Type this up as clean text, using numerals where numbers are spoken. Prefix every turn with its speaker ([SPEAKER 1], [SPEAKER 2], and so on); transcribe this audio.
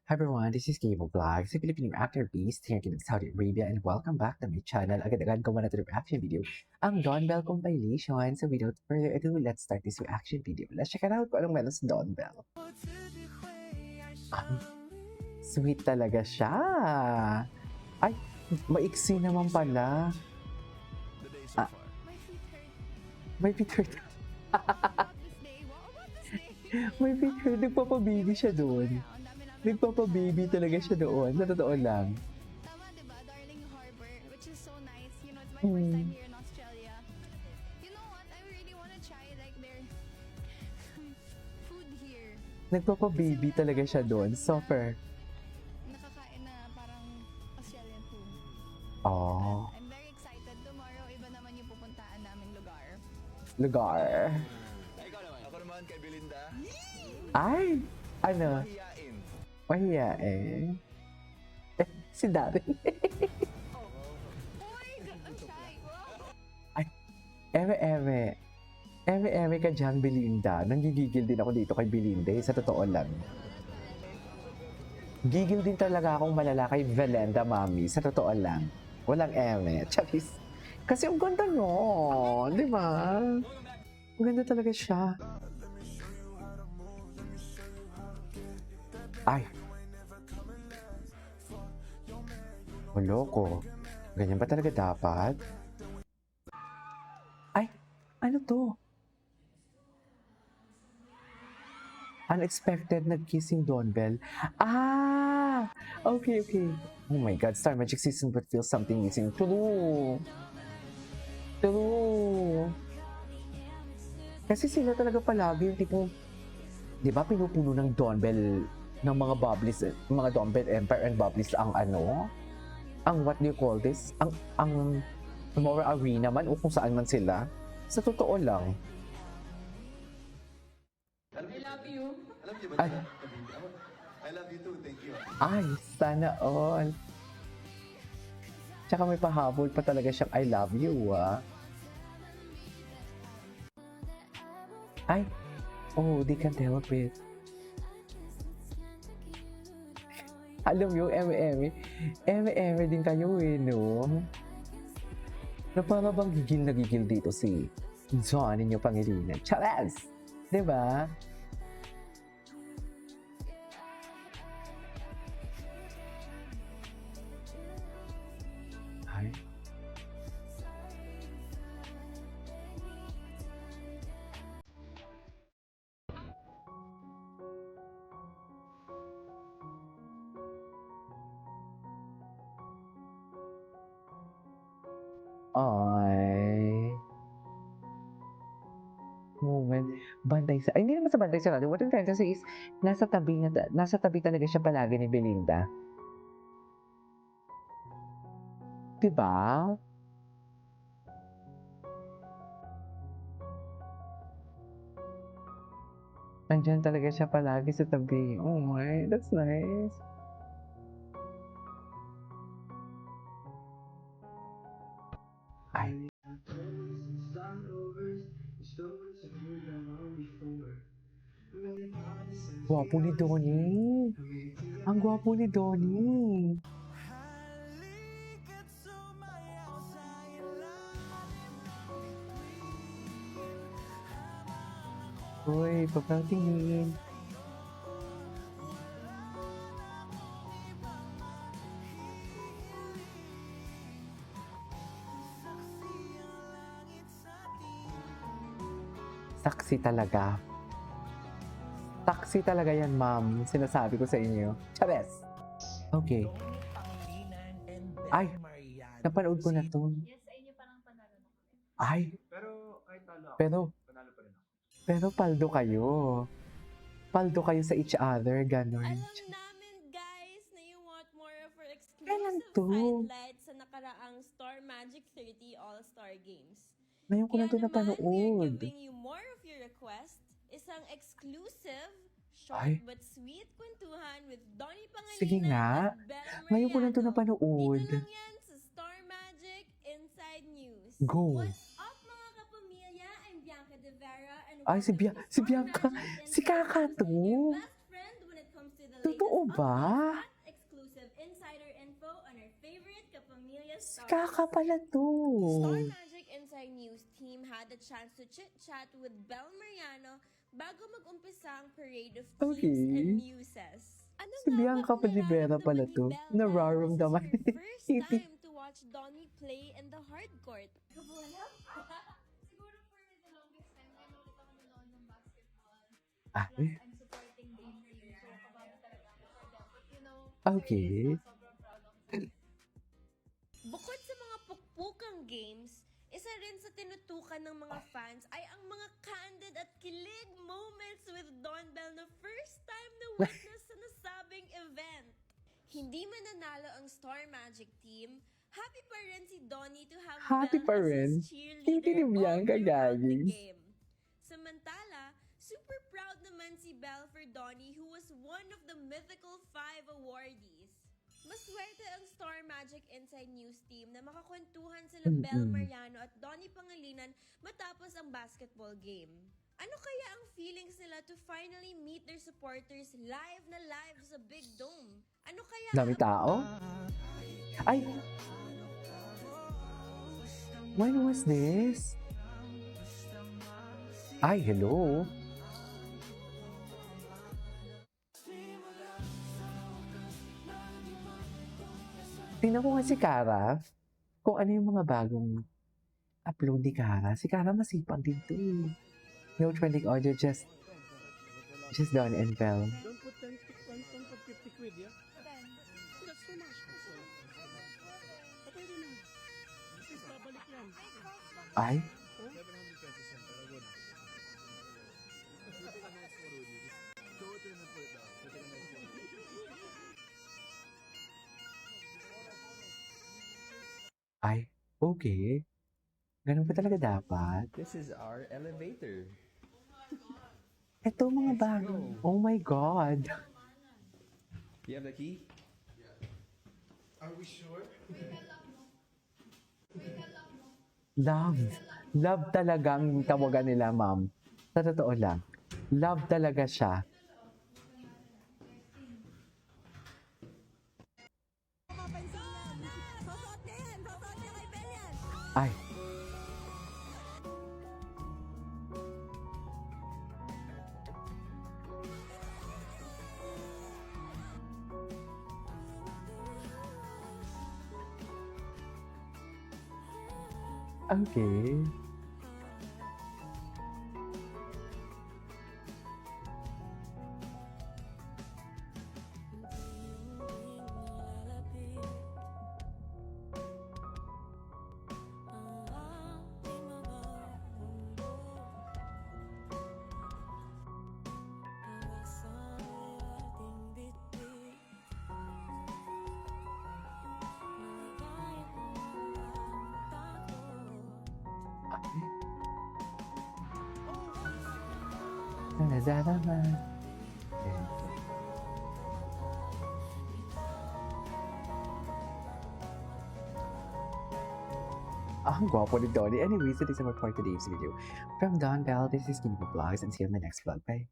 [SPEAKER 1] Hi everyone, this is Gable Vlogs, a Filipino actor based here in Saudi Arabia, and welcome back to my channel. Agad-agad gawa na ito ng reaction video, ang Dawn Bell compilation. So without further ado, let's start this reaction video. Let's check it out kung anong meron sa Dawn Bell. Ay, sweet talaga siya. Ay, maiksi naman pala. Ah, may feet hurt. May feet hurt. Nagpapababy siya doon. Nagpapababy talaga siya doon. Sa totoo lang.
[SPEAKER 2] Tama, diba? Darling Harbor, which is so nice. You know, it's my first time here in Australia. You know what? I really want to try like their food here.
[SPEAKER 1] Nagpapababy talaga siya doon. Super.
[SPEAKER 2] Nakakain na parang Australian food.
[SPEAKER 1] Oh.
[SPEAKER 2] I'm very excited. Tomorrow, iba naman yung pupuntaan naming lugar.
[SPEAKER 1] Lugar.
[SPEAKER 3] Ikaw naman. Ako naman kay Belinda.
[SPEAKER 1] Ay! Ano?
[SPEAKER 3] Hiyain.
[SPEAKER 1] Mahiyain. Si Darren.
[SPEAKER 2] Uy! Ang shy! Wow!
[SPEAKER 1] Ay, eme ka dyan, Belinda. Nanggigigil din ako dito kay Belinda, sa totoo lang. Gigil din talaga akong malala kay Belinda, mami, sa totoo lang. Walang eme. Charis. Kasi ang ganda no, di ba? Ang ganda talaga siya. Ay. Loko. Ganyan ba talaga dapat? Ay, ano to? Unexpected nag-kissing Dawn Bell. Ah! Okay. Oh my God, Star Magic season but feel something missing. True. Kasi sila talaga palagi yung tipong, di ba, pinupuno ng Dawn Bell ng mga bubblies, mga Dawn Bell Empire and bubblies ang ano? Ang what do you call this? Ang more arena man o kung saan man sila. Sa totoo lang.
[SPEAKER 3] I love you. Alam niyo ba?
[SPEAKER 1] Ay.
[SPEAKER 3] I love you too. Thank you.
[SPEAKER 1] Ay, sana all. Tsaka may pahabol pa talaga siyang I love you, ah. Ay, oh, they can't help it. Alam mo, eme din kayo eh, no? Na para bang gigil na gigil dito si Johnny niyo Pangilinan. Charles! Diba? Ay. Ay. Moment. Bantay sa... Ay, hindi naman sa bantay sa natin. What I'm trying to say is, nasa tabi talaga siya palagi ni Belinda. Diba? Nandiyan talaga siya palagi sa tabi. Oh my, that's nice. Ay. Gwapo ni Donnie. Ang gwapo ni Donnie. Uy, papatingin. Saksi talaga. Saksi talaga yan, ma'am. Sinasabi ko sa inyo. Chavez. Okay. Ay, napanood ko na to.
[SPEAKER 2] Yes, sa inyo parang panalo na.
[SPEAKER 1] Ay,
[SPEAKER 3] Pero kahit talo ako,
[SPEAKER 1] pero,
[SPEAKER 3] panalo pa rin ako.
[SPEAKER 1] pero paldo kayo. Paldo kayo sa each other, ganun.
[SPEAKER 4] Alam namin guys na you want more of our
[SPEAKER 1] Kailan
[SPEAKER 4] exclusive
[SPEAKER 1] to?
[SPEAKER 4] highlights sa nakaraang Star Magic 30 All-Star Games.
[SPEAKER 1] Ngayon ko na to
[SPEAKER 4] Kaya naman, we're
[SPEAKER 1] napanood.
[SPEAKER 4] giving you more of your request, isang exclusive,
[SPEAKER 1] Ay.
[SPEAKER 4] short but sweet kwentuhan with Donnie Pangilinan
[SPEAKER 1] Sige nga.
[SPEAKER 4] at Bella
[SPEAKER 1] Ngayon ko na to
[SPEAKER 4] Mariano.
[SPEAKER 1] napanood.
[SPEAKER 4] Dito lang yan sa Star Magic Inside News.
[SPEAKER 1] Go.
[SPEAKER 4] What's up mga kapamilya? I'm Bianca De Vera and
[SPEAKER 1] Ay, si
[SPEAKER 4] welcome to
[SPEAKER 1] Si
[SPEAKER 4] Star
[SPEAKER 1] Bianca.
[SPEAKER 4] Magic
[SPEAKER 1] Si
[SPEAKER 4] Inside
[SPEAKER 1] Kaka
[SPEAKER 4] News,
[SPEAKER 1] to.
[SPEAKER 4] your best friend when it comes to the latest
[SPEAKER 1] Totoo ba?
[SPEAKER 4] Exclusive insider info on our favorite Kapamilya
[SPEAKER 1] Si
[SPEAKER 4] stars.
[SPEAKER 1] Kaka pala to.
[SPEAKER 4] Star Magic Inside News team had the chance to chit-chat with Belle Mariano bago mag-umpisa ang parade of teams
[SPEAKER 1] Okay.
[SPEAKER 4] and muses. Ano
[SPEAKER 1] Si
[SPEAKER 4] nga
[SPEAKER 1] Bianca
[SPEAKER 4] bang
[SPEAKER 1] Padribera pala
[SPEAKER 4] nararamdaman ni
[SPEAKER 1] to.
[SPEAKER 4] Belle
[SPEAKER 1] Nararamdaman
[SPEAKER 4] dahil this is her
[SPEAKER 1] ni
[SPEAKER 4] first time to watch Donnie play in the hard court?
[SPEAKER 2] Siguro for the longest time, nanonood ako nanonood ng basketball.
[SPEAKER 1] Ah,
[SPEAKER 2] Plus, I'm supporting them for you. So, kabado talaga ako for them. But, you know,
[SPEAKER 1] Okay.
[SPEAKER 2] sobrang proud ako.
[SPEAKER 4] Bukod sa mga pukpukang games, isa rin sa tinutukan ng mga fans ay ang mga candid at kilig moments with Dawn Bell na first time na witness sa nasabing event. Hindi mananalo ang Star Magic team, happy pa rin si Donnie to have
[SPEAKER 1] Happy pa
[SPEAKER 4] Belle
[SPEAKER 1] rin.
[SPEAKER 4] as his cheerleader
[SPEAKER 1] Hindi ni Bianca,
[SPEAKER 4] all throughout the
[SPEAKER 1] guys.
[SPEAKER 4] game. Samantala, super proud naman si Belle for Donnie who was one of the Mythical 5 awardees. Maswerte ang Star Magic Inside News team na makakwentuhan sila Belle Mariano at Donnie Pangilinan matapos ang basketball game. Ano kaya ang feelings nila to finally meet their supporters live na live sa Big Dome? Ano kaya
[SPEAKER 1] Dami tao? Ay! When was this? Ay, hello. Tingnan ko nga si Kara. Kung ano yung mga bagong upload ni Kara. Si Kara masipag din to eh. No trending audio, just Dawn and Belle.
[SPEAKER 5] Don't put 10, 50 quid, yeah?
[SPEAKER 2] Then,
[SPEAKER 5] That's too much. Pwede na. Please, babalik yan.
[SPEAKER 1] Ay,
[SPEAKER 5] 700 pesos yan, pero good.
[SPEAKER 1] ay, okay. Ganun ba talaga dapat?
[SPEAKER 6] This is our elevator.
[SPEAKER 1] Ito mga bago. Oh my God.
[SPEAKER 6] You have the key?
[SPEAKER 3] Are we sure?
[SPEAKER 1] Love. Love talaga ang tawagan nila, ma'am. Sa totoo lang. Love talaga siya. Ay. Okay. Nadadama. Okay. Ang gwapo ni Donnie. Anyways, that is our for today's video. From Dawn Bell, this is Kinko Vlogs, and see you on my next vlog. Bye!